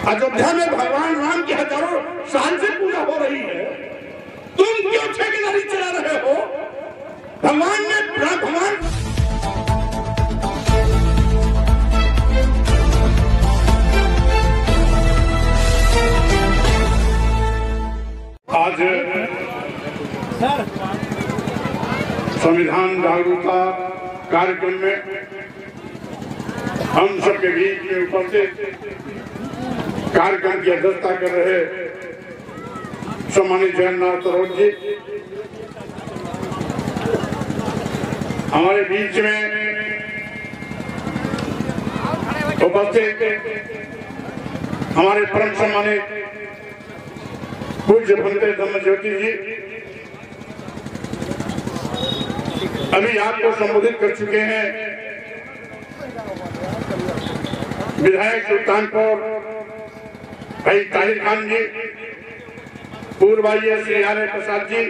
अयोध्या में भगवान राम की हजारों साल से पूजा हो रही है, तुम क्यों ठेकेदारी चला रहे हो? भगवान ने भगवान आज संविधान जागरूकता कार्यक्रम में हम सबके बीच में उपस्थित कार्यक्रम की अध्यक्षता कर रहे सम्मानित जगन्नाथ सरोज जी, हमारे बीच में उपस्थित हमारे परम सम्मानित पूज्य भंते धम्मज्योति जी अभी आपको संबोधित कर चुके हैं। विधायक सुल्तानपुर भाई ताहिर खान जी, पूर्व आईएएस श्री आर्य प्रसाद जी,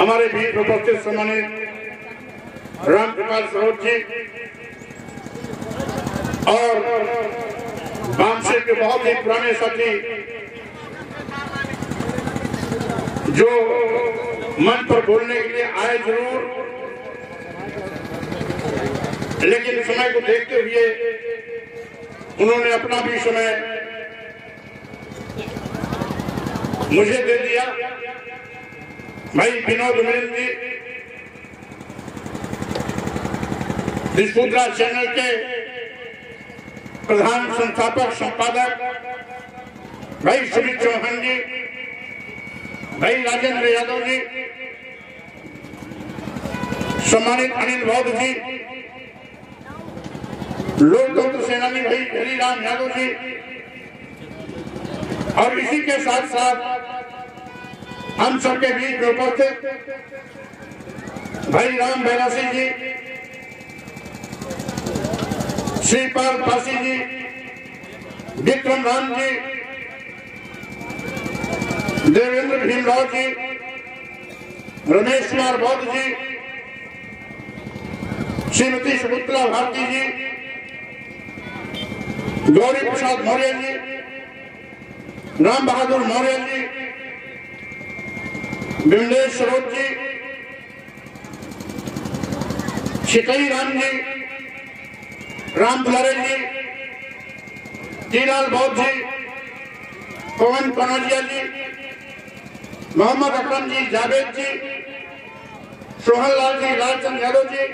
हमारे बीच उपस्थित सम्मानित राम प्रकाश सरोज जी और वामसे के बहुत ही पुराने साथी जो मन पर बोलने के लिए आए जरूर, लेकिन समय को देखते हुए उन्होंने अपना भी समय मुझे दे दिया। भाई विनोद मिलन जी, दिशपुत्रा चैनल के प्रधान संस्थापक संपादक भाई सुमित चौहान जी, भाई राजेंद्र यादव जी, सम्मानित अनिल बौद्ध जी, लोकतंत्र सेनानी भाई हरिराम यादव जी, और इसी के साथ साथ हम सबके बीच में उपस्थित भाई राम बैरासी जी, श्रीपाल पासी जी, विक्रम राम जी, देवेंद्र भीमराव जी, रमेश कुमार बौद्ध जी, श्रीमती सुमित्रा भारती जी, गौरी प्रसाद मौर्य जी, राम बहादुर मौर्य जी, विमलेश सरोज जी, शिकई राम जी, राम दुलारे जी, जीलाल बौद्ध जी, पवन कनौजिया जी, मोहम्मद अकरम जी, जावेद जी, सोहन लाल जी, लालचंद यादव जी,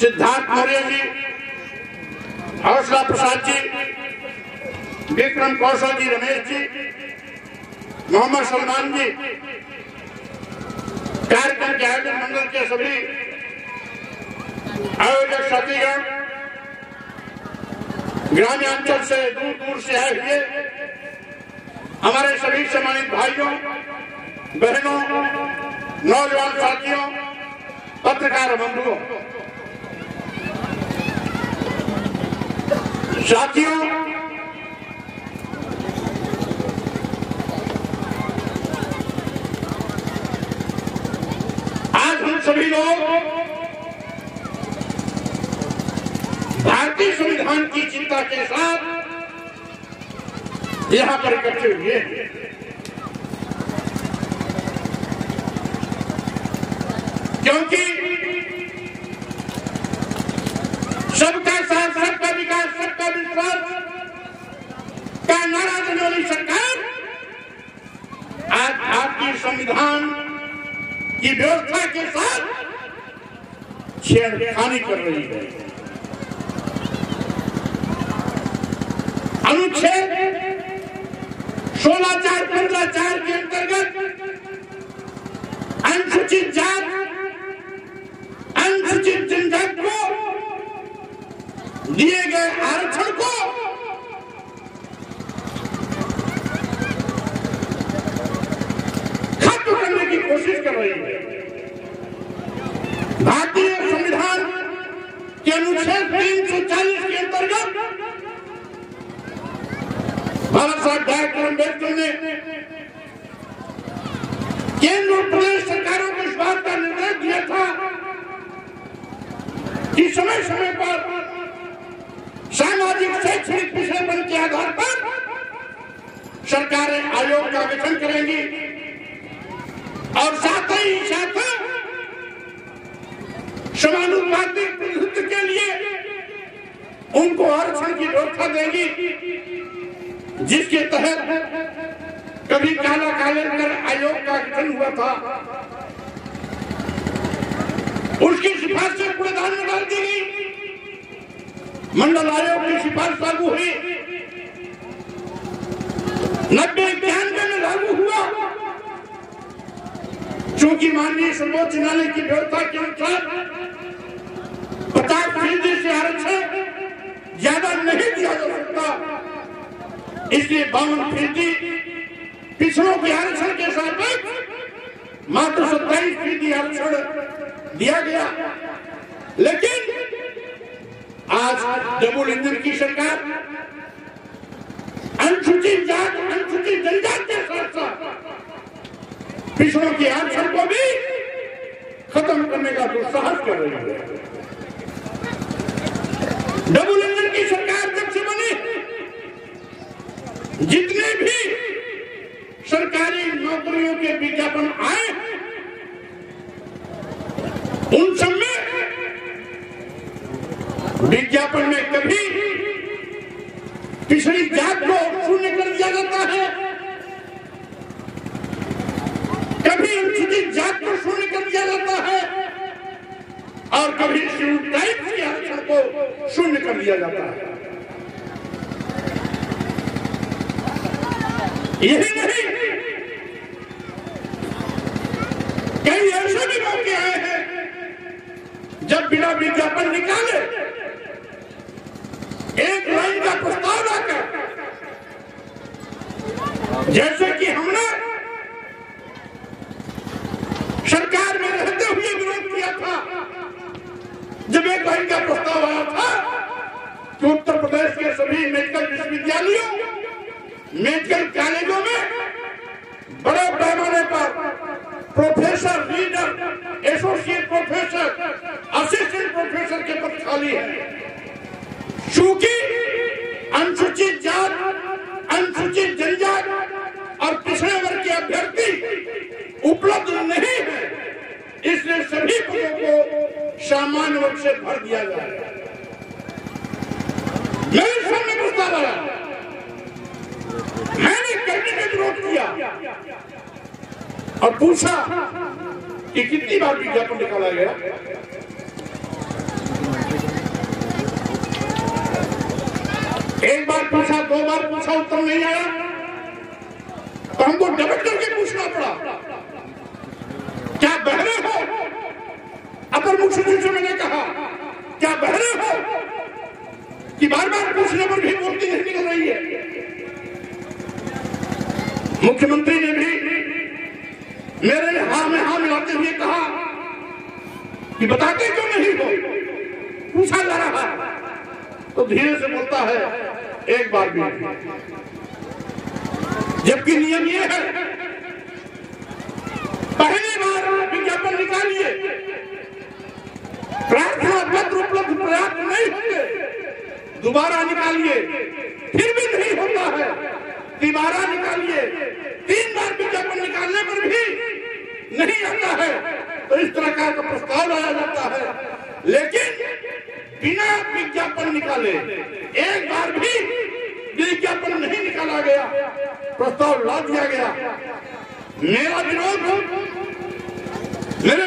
सिद्धार्थ मौर्य जी, हौसला प्रसाद जी, विक्रम कौशल जी, रमेश जी, मोहम्मद सलमान जी, कार्यक्रम के आयोजन मंडल के सभी आयोजक साथीगण, ग्रामीणांचल से दूर दूर से आए हुए हमारे सभी सम्मानित भाइयों बहनों, नौजवान साथियों, पत्रकार बंधुओं, साथियों, आज हम सभी लोग भारतीय संविधान की चिंता के साथ यहाँ पर इकट्ठे हुए हैं। क्योंकि सबका साथ, सबका विकास, सबका विश्वास का नारा देने वाली सरकार आज भारतीय संविधान की व्यवस्था के साथ छेड़खानी कर रही है। अनुच्छेद 16(4), 15(4) के अंतर्गत अनुसूचित जाति, अनुसूचित जनजाति को दिए गए आरक्षण को खत्म करने की कोशिश कर रही है। भारतीय संविधान के अनुच्छेद 340 के अंतर्गत बाबा साहब डॉक्टर अम्बेडकर ने केंद्र और प्रदेश सरकारों को इस बात का निर्देश दिया था कि समय समय पर सामाजिक शैक्षणिक पिछड़ेपन के आधार पर सरकारें आयोग का गठन करेंगी और साथ ही साथ समानुपातिक प्रतिनिधित्व के लिए उनको आरक्षण की व्यवस्था देंगी, जिसके तहत कभी काला कालेंदर आयोग का गठन हुआ था, उसकी सिफारिशें कूड़ेदान में डाल दी गई। मंडल आयोग की सिफारिश लागू हुई, 90-91 में लागू हुआ। चूंकि माननीय सर्वोच्च न्यायालय की व्यवस्था के अनुसार 50% से आरक्षण ज्यादा नहीं दिया जा सकता, इसलिए 52% पिछड़ों के आरक्षण के साथ मात्र 27% आरक्षण दिया गया। लेकिन आज डबल इंजन की सरकार अनुसूचित जात अनुसूचित जनजाति के साथ साथ पिछड़ों के आरक्षण को भी खत्म करने का दुस्साहस कर रही है। डबल इंजन की सरकार जब से बनी, जितने भी सरकारी नौकरियों के विज्ञापन आए, उन सब में विज्ञापन में कभी पिछड़ी जात को शून्य कर दिया जाता है, कभी अनुसूचित जात को शून्य कर दिया जाता है और कभी शेड्यूल्ड ट्राइब्स के आरक्षण को शून्य कर दिया जाता है। यही नहीं, कई ऐसे भी मौके आए हैं जब बिना विज्ञापन निकाले एक लाइन का प्रस्ताव लाकर, जैसे कि हमने सरकार में रहते हुए विरोध किया था, जब एक लाइन का प्रस्ताव आया था कि उत्तर प्रदेश के सभी मेडिकल विश्वविद्यालयों, मेडिकल कॉलेजों में बड़े पैमाने पर professor, reader, associate professor, assistant professor के पद खाली है। चूंकि अनुसूचित जात, अनुसूचित जनजात और पिछड़े वर्ग के अभ्यर्थी उपलब्ध नहीं है, इसलिए सभी पदों को सामान्य वर्ग से भर दिया जाए। मेरे सामने प्रस्ताव आया, मैंने करने का विरोध किया और पूछा कि कितनी बार विज्ञापन निकाला गया। एक बार पूछा, 2 बार पूछा, उत्तर नहीं आया, तो हमको डबल करके पूछना पड़ा, क्या बहरे हो? अपर मुख्य सचिव से मैंने कहा, क्या बहरे हो कि बार बार पूछने पर भी बोलती नहीं निकल रही है? मुख्यमंत्री ने भी मेरे हाँ में हाँ मिलाते हुए कहा कि बताते क्यों नहीं हो? पूछा जा रहा है तो धीरे से बोलता है, एक बार भी। जबकि नियम ये है, पहली बार विज्ञापन निकालिए, प्रार्थना पत्र उपलब्ध पर्याप्त नहीं होंगे, दोबारा निकालिए, फिर भी नहीं होता है, दोबारा निकालिए, 3 बार विज्ञापन निकालने पर भी नहीं आता है, तो इस तरह का प्रस्ताव लाया जाता है। लेकिन बिना विज्ञापन निकाले एक बार भी विज्ञापन नहीं निकाला गया, प्रस्ताव ला दिया गया। मेरे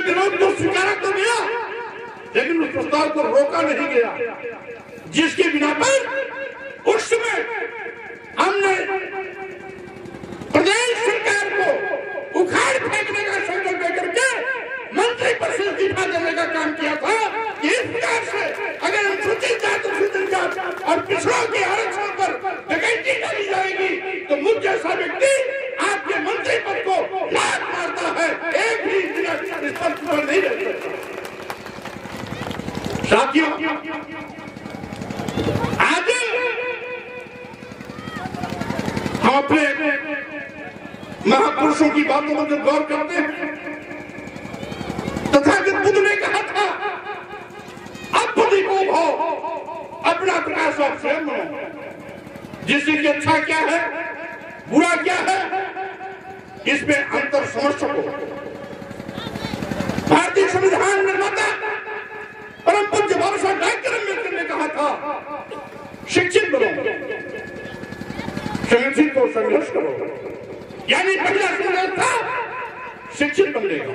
विरोध को स्वीकारा तो गया, लेकिन उस प्रस्ताव को रोका नहीं गया, जिसके बिना पर उस समय हमने प्रदेश सरकार को उखाड़ फेंकने का संकल्प लेकर के मंत्री पर से इस्तीफा देने का काम किया था कि इस प्रकार से अगर अनुसूचित जात, अनुसूचित जात और पिछड़ों के आरक्षण पर डकैती करी जाएगी तो मुझ जैसा व्यक्ति आपके मंत्री पद को लात मारता है, एक भी दिन इस पर नहीं रह सकता। साथियों, आज हम अपने महापुरुषों की बातों पर जब गौर करते हैं, तथागत बुद्ध ने कहा था, अब बुद्धि को भाव अपना प्रकाश आप स्वयं जिससे कि अच्छा क्या है, बुरा क्या है, इसमें अंतर समझ सको। भारतीय संविधान निर्माता परम पूज्य बाबा साहब डॉक्टर अम्बेडकर ने कहा था, शिक्षित बनो, संगठित और संघर्ष करो। यानी पहला संघर्ष था शिक्षित बनने का।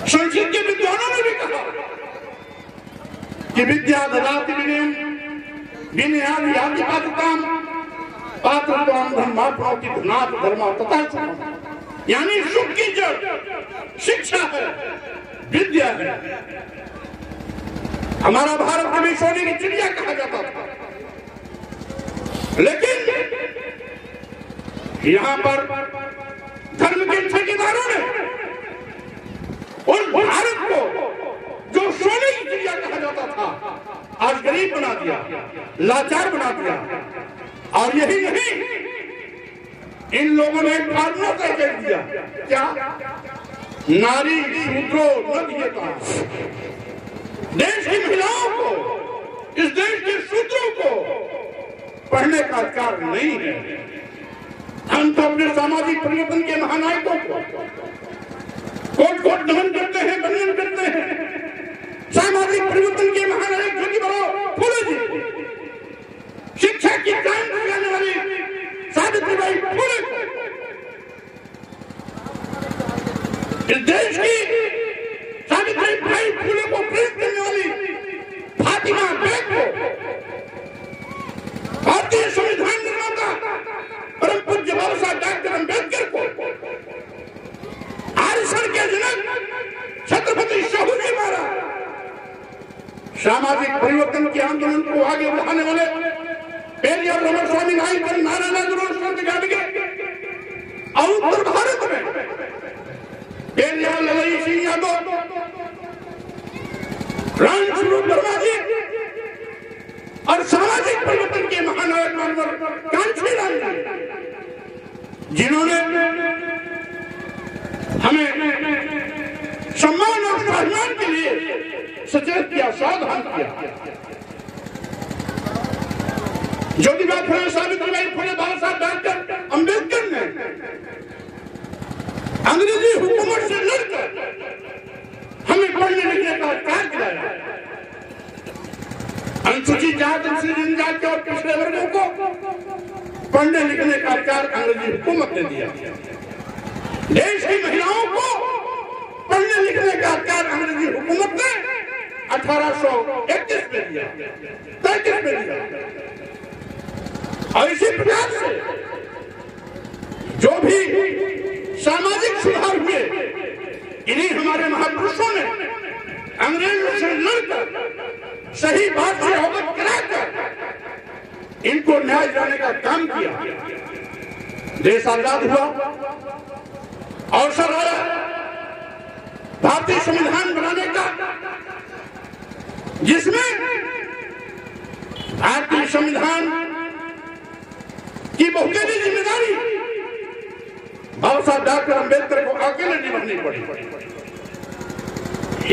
संस्कृत के विद्वानों ने भी कहा कि विद्या ददाति विनयम विनयादि याति पात्रताम पात्रत्वाम धर्माप्नोति धनात् धर्मा तथा। यानी सुख की जड़ शिक्षा है, विद्या है। हमारा भारत कभी सोने की चिड़िया कहा जाता था, लेकिन यहां पर धर्म के ठेकेदारों ने उस भारत को जो सोने की चिड़िया कहा जाता था, आज गरीब बना दिया, लाचार बना दिया। और यही नहीं, इन लोगों ने फार्मूला तय कर दिया, क्या? नारी शूद्रो न दिएता। देश की महिलाओं को, इस देश के शूद्रों को पढ़ने का अधिकार नहीं है। हम तो अपने सामाजिक परिवर्तन के महानायकों को कोट कोट नमन करते हैं, वंदन करते हैं। सामाजिक परिवर्तन के महानायक ज्योतिबा फुले जी, शिक्षा की क्रांति लगाने वाली सावित्रीबाई फुले को, इस देश की सावित्रीबाई फुले को प्रेरित करने वाली फातिमा बेग को, भारतीय संविधान निर्माता परम पूज्य बाबा साहब डॉक्टर अम्बेडकर को, आरक्षण के जनक छत्रपति शाहू जी महाराज, सामाजिक परिवर्तन के आंदोलन को आगे बढ़ाने वाले पेरियार रामास्वामी नायक और नारायण गुरु गाड़गे, और उत्तर भारत में पेरियार ललई सिंह यादव, राम स्वरूप वर्मा जी और सामाजिक परिवर्तन के महानायक मानवर कांचीलाल जी, जिन्होंने हमें सम्मान और सम्मान के लिए सचेत किया, सावधान किया। ज्योतिबा फुले, सावित्रीबाई फुले, बाबा साहब डॉक्टर अम्बेडकर ने अंग्रेजी हुकूमत से लड़कर हमें पढ़ने लिखने का अधिकार दिलाया। अनुसूचित जाति, अनुसूचित जनजाति और पिछड़े वर्गों को पढ़ने लिखने का अधिकार अंग्रेजी हुकूमत ने दिया। देश की महिलाओं को पढ़ने लिखने का अधिकार अंग्रेजी हुकूमत ने 1831 में दिया, 33 में दिया। और इसी प्रकार से जो भी सामाजिक सुधार हुए, इन्हीं हमारे महापुरुषों ने अंग्रेजों से लड़कर सही बात से अवगत कराकर इनको न्याय दिलाने का काम किया। देश आजाद हुआ, अवसर आया भारतीय संविधान बनाने का, जिसमें भारतीय संविधान की बहुकेंद्रीय जिम्मेदारी बाबा साहब डॉक्टर अम्बेडकर को अकेले निभानी पड़ी।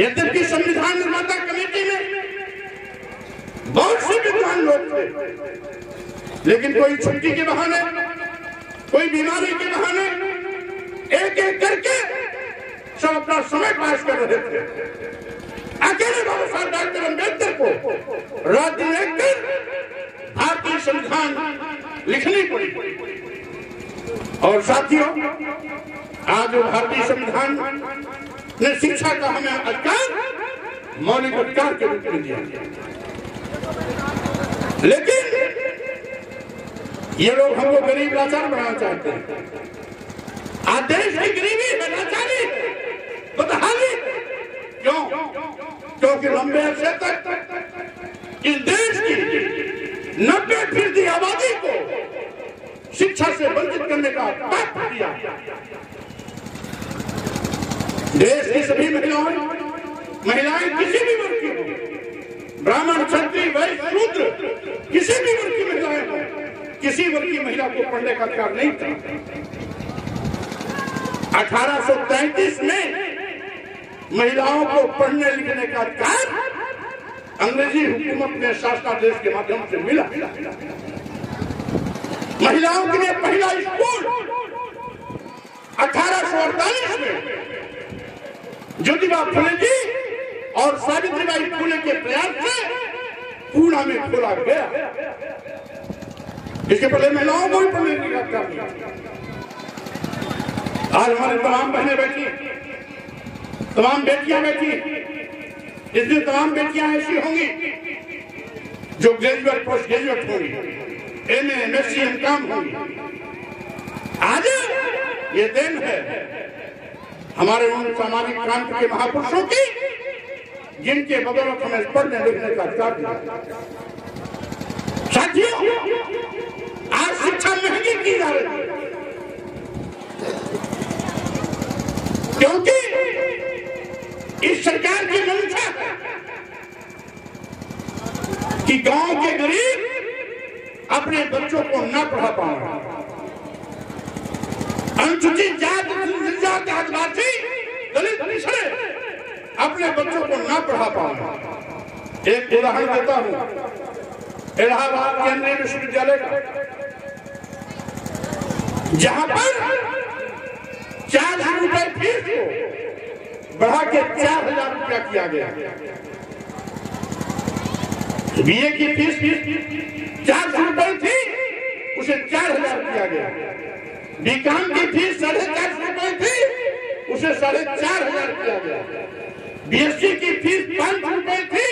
यद्यपि संविधान निर्माता कमेटी में बहुत से विद्वान लोग थे, लेकिन कोई छुट्टी के बहाने, कोई बीमारी के बहाने एक एक करके सब अपना समय पास कर रहे थे। अकेले बाबा साहब डॉक्टर अम्बेडकर को रात दिन एक कर भारतीय संविधान लिखनी पड़ी। और साथियों, आज जो भारतीय संविधान ने शिक्षा का हमें अधिकार मौलिक अधिकार के रूप में दिया, लेकिन ये लोग हमको गरीब लाचार बनाना चाहते हैं। आज देश की गरीबी है, लाचारी, बदहाली। क्यों? क्योंकि लंबे अरसे तक इस देश की 90% आबादी को शिक्षा से वंचित करने का पाप किया। देश की सभी महिलाएं किसी भी वर्ग की हो, ब्राह्मण, क्षत्रिय, वैश्य, शूद्र, किसी भी वर्ग की महिलाएं हो, किसी वर्ग की महिला को पढ़ने का अधिकार नहीं था। 1833 में महिलाओं को पढ़ने लिखने का अधिकार अंग्रेजी हुकूमत ने शासनादेश के माध्यम से मिला। महिलाओं के लिए पहला स्कूल 1848 में ज्योतिबा फुले जी और सावित्रीबाई फुले के प्रयास से पूना में खोला गया। इसके पहले महिलाओं को भी पढ़ने की अधिकार नहीं। आज हमारे तमाम बहनें बैठी, तमाम बेटियां बैठी, इसलिए तमाम बेटियां ऐसी होंगी जो ग्रेजुएट, पोस्ट ग्रेजुएट होंगी, एमए, एमएससी, एमकॉम होंगी। आज ये दिन है हमारे उन सामाजिक क्रांति के महापुरुषों की, जिनके बदौलत हमें पढ़ने लिखने का अधिकार दिया। साथियों, आज शिक्षा महंगी की जा रही है, क्योंकि इस सरकार की मंशा है कि गांव के गरीब अपने बच्चों को न पढ़ा पाए, अनुसूचित जाति, आदिवासी, दलित पिछड़े अपने बच्चों को न पढ़ा पाए। एक उदाहरण देता हूं, इलाहाबाद केंद्रीय विश्वविद्यालय का, जहां पर 4,000 रुपए फीस को बढ़ा के 4,000 रुपया किया गया। बीए की फीस 400 रुपए थी, उसे 4,000 किया गया। बीकॉम की फीस 450 रुपए थी, उसे 4,500 किया गया। बीएससी की फीस 500 रुपए थी,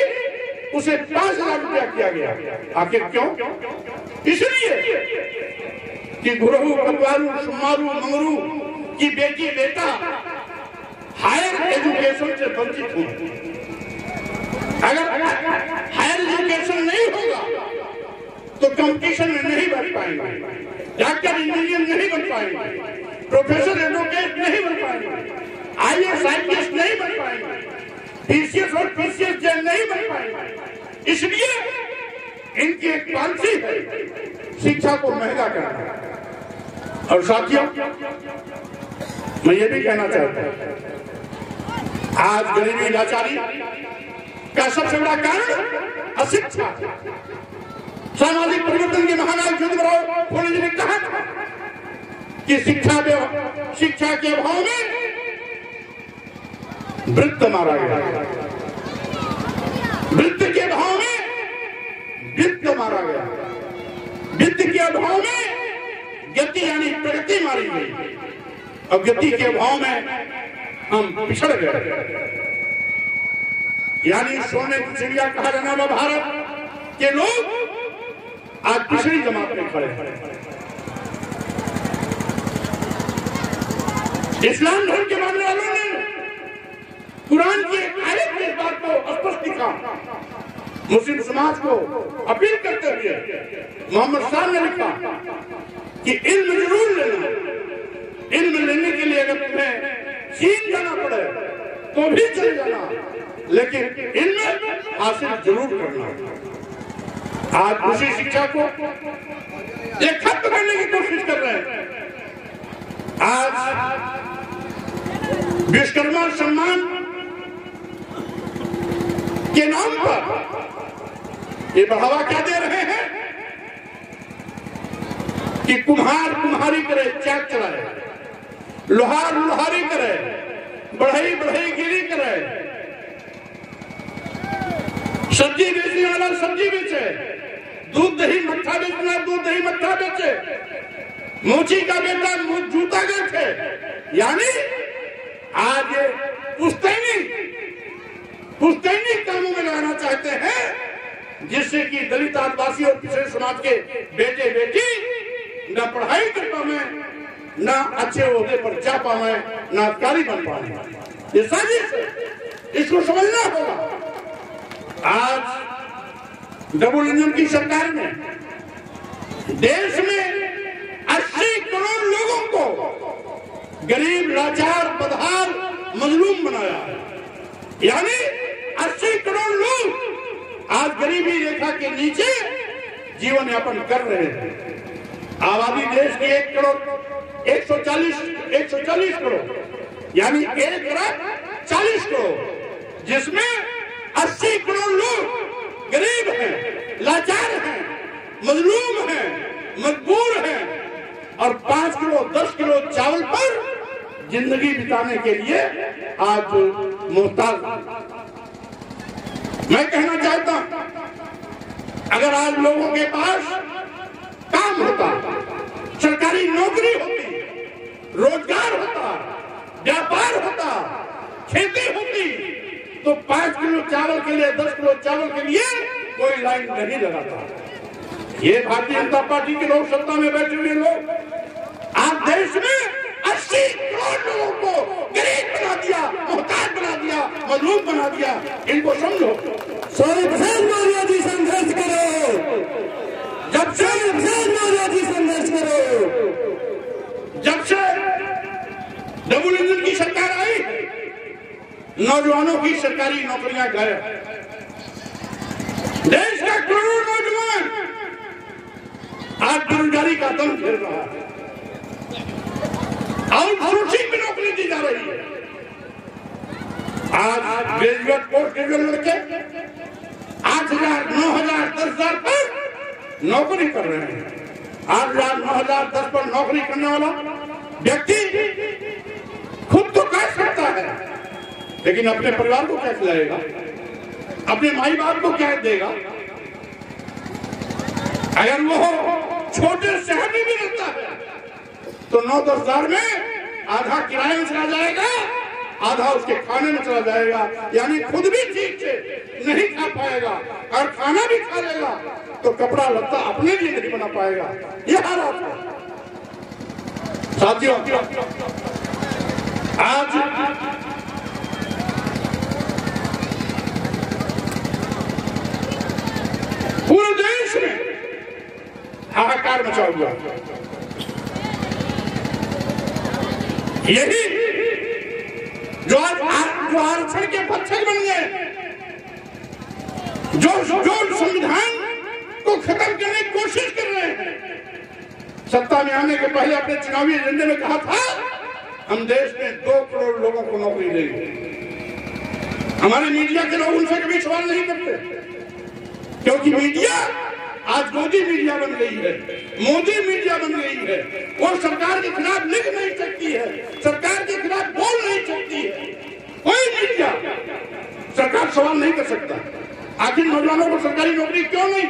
उसे 5,000 रुपया किया गया। आखिर क्यों? इसलिए कि गुरहु, कटवारू, सुमारू, मंगरू की बेटी बेटा हायर एजुकेशन से वंचित हुए। अगर हायर एजुकेशन नहीं होगा तो कंपटीशन में नहीं बन पाएंगे, डॉक्टर, इंजीनियर नहीं बन पाएंगे, प्रोफेसर, एडवोकेट नहीं बन पाएंगे, आईएएस, आईपीएस नहीं बन पाएंगे, पीसीएस और पीसीएस जज नहीं बन पाएंगे। इसलिए इनकी एक पॉलिसी है शिक्षा को महंगा करना। और साथियों, मैं ये भी कहना चाहता हूं, आज गरीबी, लाचारी का सबसे बड़ा कारण अशिक्षा। सामाजिक परिवर्तन के महानायक ज्योतिबा फुले जी ने कहा कि शिक्षा के अभाव में वृत्त मारा गया, वृत्त के अभाव में वित्त मारा गया, वित्त के अभाव में गति यानी प्रगति मारी गई, और गति के अभाव में हम पिछड़ गए। यानी सोने की चिड़िया कहा जाना वाला भारत के लोग आज पिछड़ी जमात में खड़े हैं। इस्लाम धर्म के मानने वालों ने कुरान की एक आयत में इस बात को स्पष्ट लिखा। मुस्लिम समाज को अपील करते हुए मोहम्मद साहब ने लिखा कि इल्म जरूर लेना, इल्म लेने के लिए अगर तुम्हें चीन जाना पड़े तो भी चले जाना, लेकिन इल्म हासिल जरूर करना। आज उसी शिक्षा को एक खत्म करने की कोशिश कर रहे हैं। आज विश्वकर्मा सम्मान के नाम पर ये बढ़ावा क्या दे रहे हैं कि कुम्हार कुम्हारी करे, चाक चलाए, लोहार लोहारी करे, बढ़ई बढ़ई गिरी करे, सब्जी बेचने वाला सब्जी बेचे, दूध दही मट्ठा बेचना दूध दही मट्ठा बेचे, मोची का बेटा जूता बेचे। यानी आज पुश्तैनी कामों में लगाना चाहते हैं, जिससे कि दलित, आदिवासी और पिछड़े समाज के बेटे बेटी न पढ़ाई कर पाए, न अच्छे ओहदे पर जा पाए, न अधिकारी बन पाए। ये साजिश है, इसको समझना होगा। आज डबल इंजन की सरकार ने देश में 80 करोड़ लोगों को गरीब, लाचार, बदहाल, मजलूम बनाया। यानी 80 करोड़ लोग आज गरीबी रेखा के नीचे जीवन यापन कर रहे हैं। आबादी देश की 140 करोड़, यानी 1 अरब 40 करोड़, जिसमें 80 करोड़ लोग गरीब हैं, लाचार हैं, मजलूम हैं, मजबूर हैं और 5 किलो 10 किलो चावल पर जिंदगी बिताने के लिए आज मोहताज। मैं कहना चाहता हूं, अगर आज लोगों के पास काम होता, सरकारी नौकरी होती, रोजगार होता, व्यापार होता, खेती होती, तो 5 किलो चावल के लिए 10 किलो चावल के लिए कोई लाइन नहीं लगाता। ये भारतीय जनता पार्टी के लोग, सत्ता में बैठे हुए लोग, आज देश में 80 करोड़ लोगों को गरीब बना दिया, मोहताज बना दिया, मजलूम बना दिया। इनको समझो। मौर्य जी संघर्ष करो, जब से मौर्य जी संघर्ष करो। जब से डबल इंजन की सरकार आई, नौजवानों की सरकारी नौकरियां गायब। देश का करोड़ों नौजवान आज बेरोजगारी का दम झेल रहा है। आउटसोर्सिंग में नौकरी दी जा रही है। आज ग्रेजुएट पोस्ट ग्रेजुएट लड़के 8,000 9,000 10,000 पर नौकरी कर रहे हैं। 8,000 9,000 10 पर नौकरी करने वाला व्यक्ति खुद तो कर सकता है, लेकिन अपने परिवार को क्या खिलाएगा, अपने माई बाप को क्या देगा? अगर वो छोटे शहर में भी रहता है तो 9-10 हजार में आधा किराए में चला जाएगा, आधा उसके खाने में चला जाएगा। यानी खुद भी ठीक से नहीं खा पाएगा और खाना भी खा लेगा तो कपड़ा लत्ता अपने लिए नहीं बना पाएगा। ये हालात है साथियों। आज पूरे देश में हाहाकार मचा हुआ। यही जो आरक्षण के पक्षक बन गए, जो संविधान को खत्म करने की कोशिश कर रहे हैं, सत्ता में आने के पहले अपने चुनावी एजेंडे में कहा था हम देश में 2 करोड़ लोगों को नौकरी देंगे। हमारे मीडिया के लोग उनसे कभी सवाल नहीं करते, क्योंकि मीडिया आज मोदी मीडिया बन गई है, मोदी मीडिया बन गई है। वो सरकार के खिलाफ लिख नहीं सकती है, सरकार के खिलाफ बोल नहीं सकती है। कोई मीडिया सरकार सवाल नहीं कर सकता आखिर नौजवानों को सरकारी नौकरी क्यों नहीं।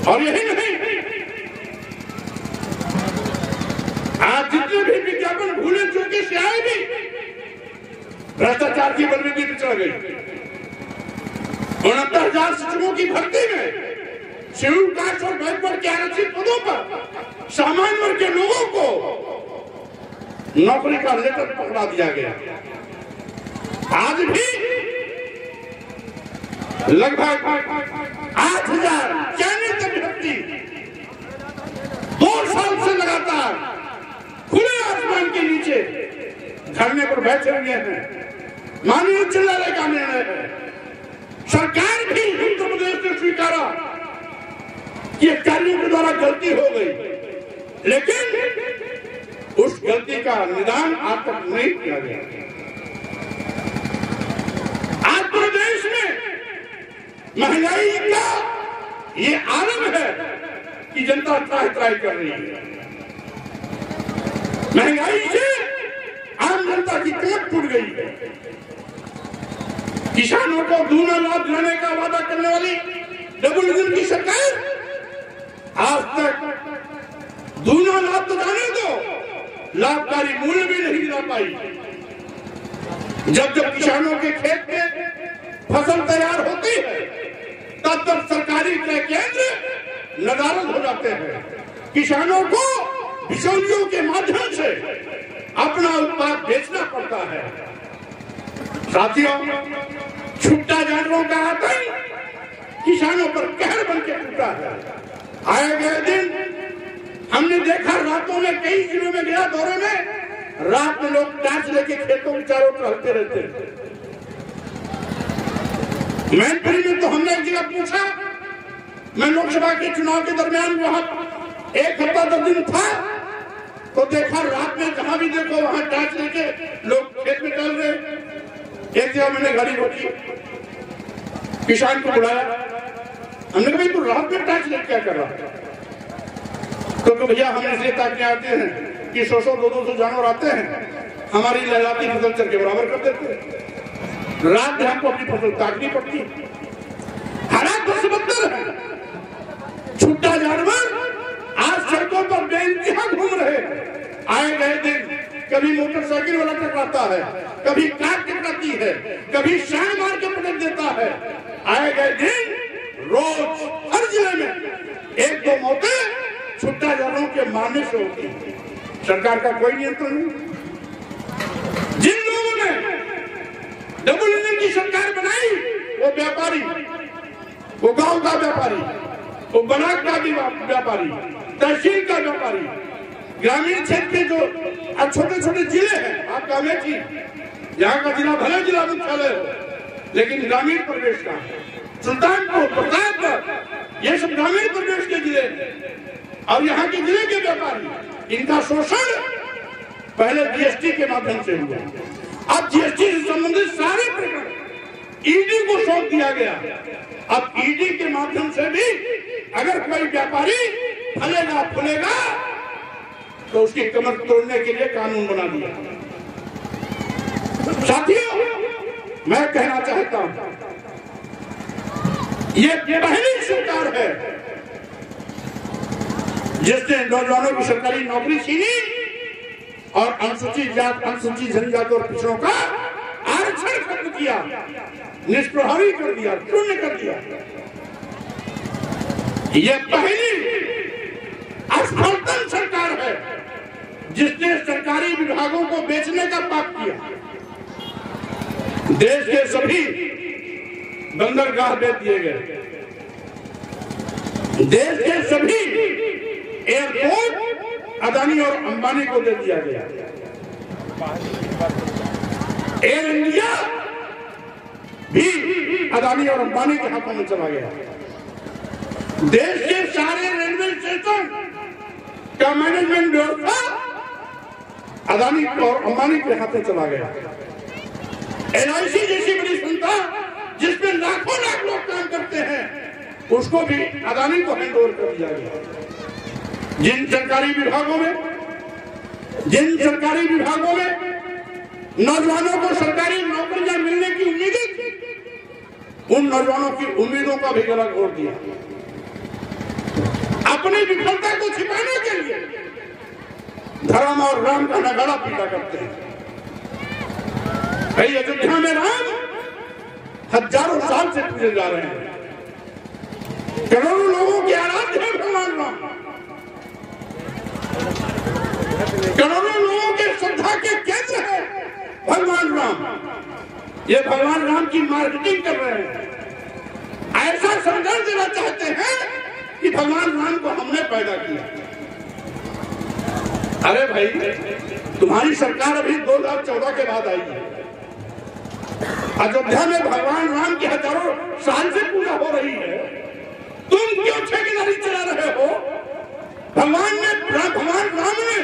और यही नहीं, आज जितने भी विज्ञापन भूले चूके से आए भी भ्रष्टाचार की बलबीती पे चढ़ गई। 69,000 शिक्षकों की भर्ती में शेड्यूल कास्ट और बैकवर्ड के आरक्षित पदों पर सामान्य वर्ग के लोगों को नौकरी का लेटर पकड़ा दिया गया। आज भी लगभग 8,000 चयनित अभ्यर्थी 2 साल से लगातार खुले आसमान के नीचे धरने पर बैठे हुए हैं। माननीय उच्च न्यायालय का निर्णय है, सरकार भी उत्तर प्रदेश ने स्वीकारा कि अधिकारियों के द्वारा गलती हो गई, लेकिन उस गलती का निदान आज तक नहीं किया गया। आज पूरे देश में महंगाई का ये आलम है कि जनता त्राही कर रही है। महंगाई से आम जनता की कमर टूट गई है। किसानों को दूना लाभ दिलाने का वादा करने वाली डबल इंजन की सरकार आज तक दूना लाभ तो जाने दो, लाभकारी मूल्य भी नहीं दिला पाई। जब जब किसानों के खेत में फसल तैयार होती है तब तब सरकारी क्रय केंद्र नदारद हो जाते हैं। किसानों को बिचौलियों के माध्यम से अपना उत्पाद बेचना पड़ता है। साथियों, छुट्टा जानवरों का आतंक किसानों पर कहर बन के टूटा है। आए गए दिन हमने देखा, रातों में कई जिलों में गया दौरे में, रात में लोग टांच लेके खेतों के चारों टहलते रहते हैं। मैनपुरी में तो हमने एक जगह पूछा, मैं लोकसभा के चुनाव के दरमियान वहां 1 हफ्ता 10 दिन था, तो देखा रात में जहां भी देखो वहां टांच लेके लोग खेत में टहल रहे। एक जगह मैंने गाड़ी रोकी, किसान को बुलाया, हमने कहा भाई तू रात में टैक्स लेट क्या कर रहा? तो भैया हम इसलिए ताकने आते हैं कि 100-200 जानवर आते हैं, हमारी लहराती फसल चल के बराबर कर देते हैं। रात में हमको अपनी फसल ताकनी पड़ती है। हालात तो समंदर है, छुट्टा जानवर आज सड़कों पर बेइंतहा घूम रहे। आए गए दिन कभी मोटरसाइकिल वाला टकराता है, कभी कार टकराती है, कभी शान मार के पटक देता है। आए गए दिन रोज हर जिले में 1-2 मौतें छुट्टा जानवरों के मारने से होती है। सरकार का कोई नियंत्रण नहीं। जिन लोगों ने डबल इंजन की सरकार बनाई, वो व्यापारी, वो गांव का व्यापारी, वो बनाक का भी व्यापारी, तहसील का व्यापारी, ग्रामीण क्षेत्र के जो छोटे छोटे जिले हैं, आप अमेठी यहाँ का जिला भले जिला मुख्यालय हो, लेकिन ग्रामीण प्रदेश का सुल्तानपुर, प्रतापगढ़, ये सब ग्रामीण प्रदेश के जिले और यहाँ के जिले के व्यापारी, इनका शोषण पहले जीएसटी के माध्यम से हुआ। अब जीएसटी से संबंधित सारे प्रकरण ईडी को सौंप दिया गया। अब ईडी के माध्यम से भी अगर कोई व्यापारी फलेगा फूलेगा तो उसकी कमर तोड़ने के लिए कानून बना दिया। साथियों, मैं कहना चाहता हूं, ये पहली सरकार है जिसने नौजवानों की सरकारी नौकरी छीनी और अनुसूचित जात, अनुसूचित जनजाति और पिछड़ों का आरक्षण खत्म किया, निष्प्रभावी कर दिया, शून्य कर दिया। यह पहली असफलतम सरकार है जिसने सरकारी विभागों को बेचने का पाप किया। देश के सभी बंदरगाह बेच दिए गए, देश के सभी एयरपोर्ट अदानी और अंबानी को दे दिया गया। एयर इंडिया भी अदानी और अंबानी के हाथों में चला गया। देश के सारे रेलवे स्टेशन का मैनेजमेंट व्यवस्था अदानी और अंबानी के हाथों चला गया। LIC जैसी बड़ी संस्था जिसमें लाखों लाख लोग काम करते हैं, उसको भी अदानी को हैंड ओवर कर दिया गया। जिन सरकारी विभागों में नौजवानों को सरकारी नौकरियां मिलने की उम्मीद थी, उन नौजवानों की उम्मीदों का भी गला घोट दिया। अपनी विफलता को छिपाने के लिए धर्म और राम का नगाड़ा पीटा करते हैं। भाई अयोध्या में राम हजारों साल से पूजे जा रहे हैं, करोड़ों लोगों की आराध्य है भगवान राम, करोड़ों लोगों के श्रद्धा के केंद्र है भगवान राम। ये भगवान राम की मार्केटिंग कर रहे हैं, ऐसा संदेश देना चाहते हैं कि भगवान राम को हमने पैदा किया। अरे भाई, तुम्हारी सरकार अभी 2014 के बाद आई है। अयोध्या में भगवान राम की हजारों साल से पूजा हो रही है, तुम क्यों ठेकेदारी चला रहे हो? भगवान राम ने